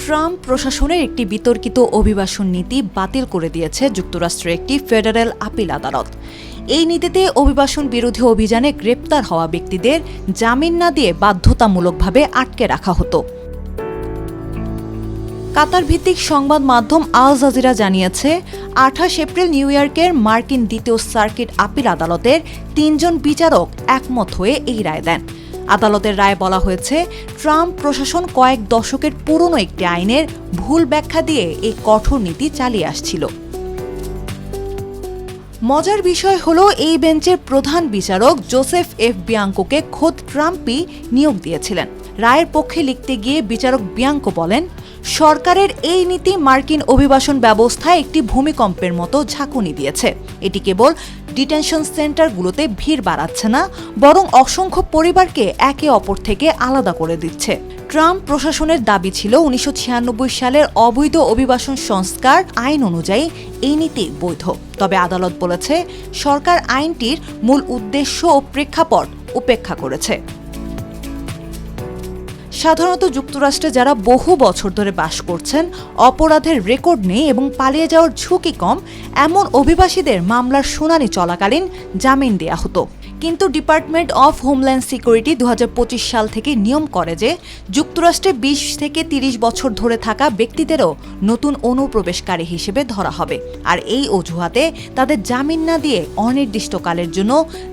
Trump প্রশাসনের একটি বিতর্কিত অভিবাসন নীতি বাতিল করে দিয়েছে যুক্তরাষ্ট্রের একটি ফেডারেল আপিল আদালত। এই নীতিতে অভিবাসন বিরোধী অভিযানে গ্রেপ্তার হওয়া ব্যক্তিদের জামিন না দিয়ে বাধ্যতামূলকভাবে আটকে রাখা হতো। কাতার ভিত্তিক সংবাদ মাধ্যম আল জাজিরা জানিয়েছে, 28 এপ্রিল নিউ ইয়র্কের মার্কিন দ্বিতীয় সার্কিট আপিল আদালতের 3 জন বিচারক একমত হয়ে এই রায় দেন। আদালতের রায়ে বলা হয়েছে, ট্রাম্প প্রশাসন কয়েক দশকের পুরনো একটি আইনের ভুল ব্যাখ্যা দিয়ে এই কঠোর নীতি চালিয়ে আসছিল। মজার বিষয় হলো, এই বেঞ্চের প্রধান বিচারক জোসেফ এফ বিয়াঙ্কোকে খোদ ট্রাম্পই নিয়োগ দিয়েছিলেন। রায়ের পক্ষে লিখতে গিয়ে বিচারক বিয়াঙ্কো বলেন, সরকারের এই নীতি মার্কিন অভিবাসন ব্যবস্থায় একটি ভূমিকম্পের মতো ঝাঁকুনি দিয়েছে। এটি কেবল ডিটেনশন সেন্টারগুলোতে ভিড় বাড়াচ্ছে না, বরং অসংখ্য পরিবারকে একে অপর থেকে আলাদা করে দিচ্ছে। ট্রাম্প প্রশাসনের দাবি ছিল 1996 সালের অবৈধ অভিবাসন সংস্কার আইন অনুযায়ী এই নীতি বৈধ। তবে আদালত বলেছে, সরকার আইনটির মূল উদ্দেশ্য ও প্রেক্ষাপট উপেক্ষা করেছে। সাধারণত যুক্তরাষ্ট্রে যারা বহু বছর ধরে বাস করছেন, অপরাধের রেকর্ড নেই এবং পালিয়ে যাওয়ার ঝুঁকি কম, এমন অভিবাসীদের মামলার শুনানি চলাকালীন জামিন দেয়া হতো। কিন্তু ডিপার্টমেন্ট অফ হোমল্যান্ড সিকিউরিটি 2025 সাল থেকে নিয়ম করে যে যুক্তরাষ্ট্রে 20 থেকে 30 বছর ধরে থাকা ব্যক্তিদেরও নতুন অনুপ্রবেশকারী হিসেবে ধরা হবে। আর এই অজুহাতে তাদের জামিন না দিয়ে অনির্দিষ্টকালের জন্য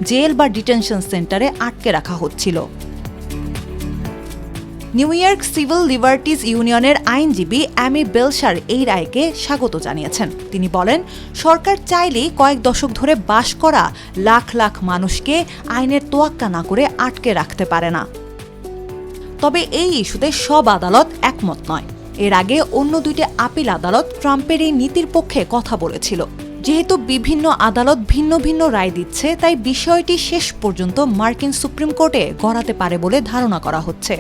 জেল বা ডিটেনশন সেন্টারে আটকে রাখা হচ্ছিল। নিউ ইয়র্ক সিভিল লিবার্টিজ ইউনিয়নের আইনজীবী অ্যামি বেলশার এই রায়কে স্বাগত জানিয়েছেন। তিনি বলেন, সরকার চাইলেই কয়েক দশক ধরে বাস করা লাখ লাখ মানুষকে আইনের তোয়াক্কা না করে আটকে রাখতে পারে না। তবে এই ইস্যুতে সব আদালত একমত নয়। এর আগে অন্য দুইটি আপিল আদালত ট্রাম্পের এই নীতির পক্ষে কথা বলেছিল। যেহেতু বিভিন্ন আদালত ভিন্ন ভিন্ন রায় দিচ্ছে, তাই বিষয়টি শেষ পর্যন্ত মার্কিন সুপ্রিম কোর্টে গড়াতে পারে বলে ধারণা করা হচ্ছে।